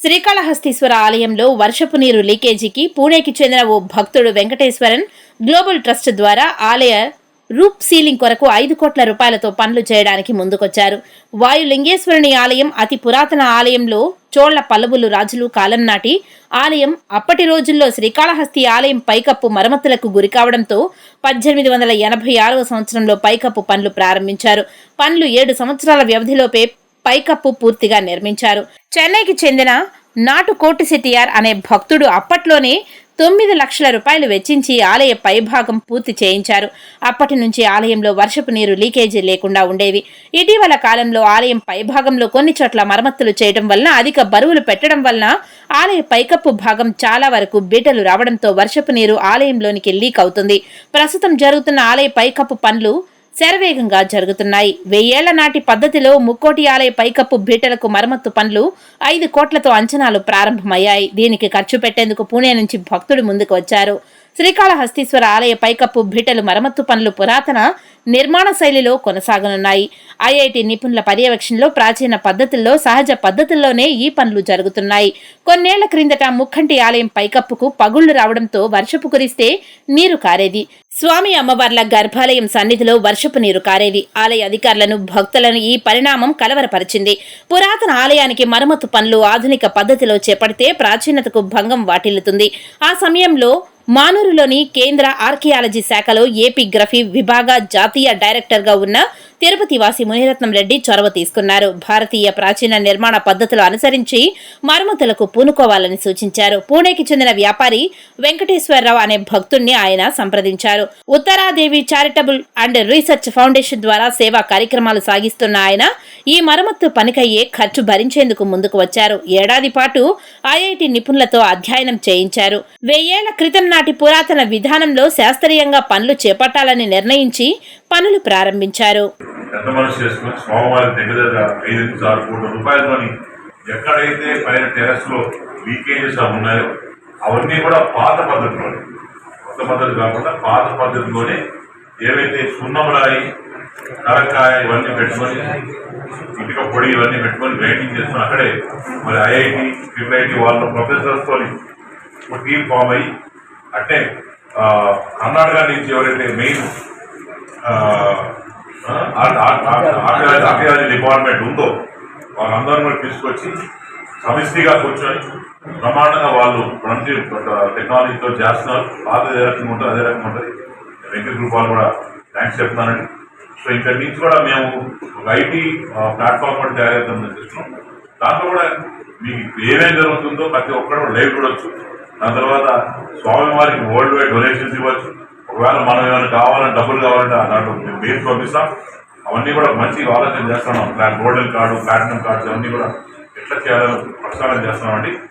శ్రీకాళహస్తీశ్వర ఆలయంలో వర్షపు నీరు లీకేజీకి పూణేకి చెందిన ఓ భక్తుడు వెంకటేశ్వరన్ గ్లోబల్ ట్రస్ట్ ద్వారా ఆలయ రూప్ సీలింగ్ కొరకు 5 కోట్ల రూపాయలతో పనులు చేయడానికి ముందుకొచ్చారు. వాయులింగేశ్వరుని ఆలయం అతి పురాతన ఆలయంలో చోళ్ల పల్లవులు రాజులు కాలం నాటి ఆలయం. అప్పటి రోజుల్లో శ్రీకాళహస్తి ఆలయం పైకప్పు మరమ్మతులకు గురికావడంతో 1886వ సంవత్సరంలో పైకప్పు పనులు ప్రారంభించారు. పనులు 7 సంవత్సరాల వ్యవధిలోపే పైకప్పు పూర్తిగా నిర్మించారు. చెన్నైకి చెందిన నాటు కోటిశెట్టియార్ అనే భక్తుడు అప్పట్లోనే 9 లక్షల రూపాయలు వెచ్చించి ఆలయ పైభాగం పూర్తి చేయించారు. అప్పటి నుంచి ఆలయంలో వర్షపు నీరు లీకేజీ లేకుండా ఉండేవి. ఇటీవల కాలంలో ఆలయం పైభాగంలో కొన్ని చోట్ల మరమ్మతులు చేయడం వలన అధిక బరువులు పెట్టడం వలన ఆలయ పైకప్పు భాగం చాలా వరకు బీటలు రావడంతో వర్షపు నీరు ఆలయంలోనికి లీక్ అవుతుంది. ప్రస్తుతం జరుగుతున్న ఆలయ పైకప్పు పనులు శరవేగంగా జరుగుతున్నాయి. 1000 ఏళ్ల నాటి పద్ధతిలో ముక్కోటి ఆలయ పైకప్పు బీటలకు మరమ్మత్తు పనులు 5 కోట్లతో అంచనాలు ప్రారంభమయ్యాయి. దీనికి ఖర్చు పెట్టేందుకు పూణే నుంచి భక్తుడు ముందుకు వచ్చారు. శ్రీకాళహస్తీశ్వర ఆలయ పైకప్పు బీటలు మరమ్మత్తు పనులు పురాతన నిర్మాణ శైలిలో కొనసాగనున్నాయి. ఐఐటి నిపుణుల పర్యవేక్షణలో ప్రాచీన పద్ధతుల్లో సహజ పద్ధతుల్లోనే ఈ పనులు జరుగుతున్నాయి. కొన్నేళ్ల క్రిందట ముక్కంటి ఆలయం పైకప్పుకు పగుళ్లు రావడంతో వర్షపు కురిస్తే నీరు కారేది. స్వామి అమ్మవార్ల గర్భాలయం సన్నిధిలో వర్షపు నీరు కారేది. ఆలయ అధికారులను భక్తులను ఈ పరిణామం కలవరపరిచింది. పురాతన ఆలయానికి మరమ్మతు పనులు ఆధునిక పద్ధతిలో చేపడితే ప్రాచీనతకు భంగం వాటిల్లుతుంది. ఆ సమయంలో మానూరులోని కేంద్ర ఆర్కియాలజీ శాఖలో ఏపీగ్రఫీ విభాగ జాతీయ డైరెక్టర్గా ఉన్న తిరుపతి వాసి మునిరత్నం రెడ్డి చొరవ తీసుకున్నారు. భారతీయ ప్రాచీన నిర్మాణ పద్ధతులు అనుసరించి మరమ్మతులకు పూనుకోవాలని సూచించారు. పూణేకి చెందిన వ్యాపారి వెంకటేశ్వరరావు అనే భక్తుణ్ణి ఆయన సంప్రదించారు. ఉత్తరాదేవి చారిటబుల్ అండ్ రీసెర్చ్ ఫౌండేషన్ ద్వారా సేవా కార్యక్రమాలు సాగిస్తున్న ఆయన ఈ మరమ్మత్తు పనికయ్యే ఖర్చు భరించేందుకు ముందుకు వచ్చారు. ఏడాది పాటు ఐఐటి నిపుణులతో అధ్యయనం చేయించారు. 1000 ఏళ్ల క్రితం నాటి పురాతన విధానంలో శాస్త్రీయంగా పనులు చేపట్టాలని నిర్ణయించి పనులు ప్రారంభించారు. పెద్ద మనసు చేసుకుని స్వామివారి దగ్గర 5-6 కోట్ల రూపాయలతోని ఎక్కడైతే పైన టెరెస్ లో లీకేజెస్ ఉన్నాయో అవన్నీ కూడా పాత పద్ధతిలోనే, కొత్త పద్ధతి కాకుండా పాత పద్ధతిలోనే ఏవైతే సున్నమురాయి కరక్కాయ ఇవన్నీ పెట్టుకొని ఇటుక పొడి ఇవన్నీ పెట్టుకొని పెయింటింగ్ చేసుకుని అక్కడే మరి ఐఐటి ట్రిపుల్ వాళ్ళ ప్రొఫెసర్స్ తోని ఒక టీం ఫామ్ అయ్యి అంటే కర్ణాటక నుంచి ఎవరైతే మెయిన్ ఆర్కియాలజీ డిపార్ట్మెంట్ ఉందో వాళ్ళందరూ కూడా తీసుకొచ్చి సమిష్టిగా కూర్చొని బ్రహ్మాండంగా వాళ్ళు మంచి టెక్నాలజీతో చేస్తున్నారు. పాత ఏ రకంగా ఉంటుంది అదే రకంగా ఉంటుంది. వెంకట గ్రూప్ వాళ్ళు కూడా థ్యాంక్స్ చెప్తున్నానండి. సో ఇక్కడి నుంచి కూడా మేము ఒక ఐటీ ప్లాట్ఫామ్ కూడా తయారైద్దామని చేస్తున్నాం. దాంట్లో కూడా మీకు ఏమేం జరుగుతుందో ప్రతి ఒక్కరు లైవ్ చూడొచ్చు. దాని తర్వాత స్వామివారికి వరల్డ్ వైడ్ డొనేషన్స్ ఇవ్వచ్చు. ఒకవేళ మనం ఏమైనా కావాలంటే డబ్బులు కావాలంటే దాంట్లో బేస్ పంపిస్తాం. అవన్నీ కూడా మంచి ఆలోచన చేస్తున్నాం. గోల్డెన్ కార్డు, ప్లాటినం కార్డ్స్ అవన్నీ కూడా ఎట్లా చేయాలని ప్రక్షాళన చేస్తున్నామండి.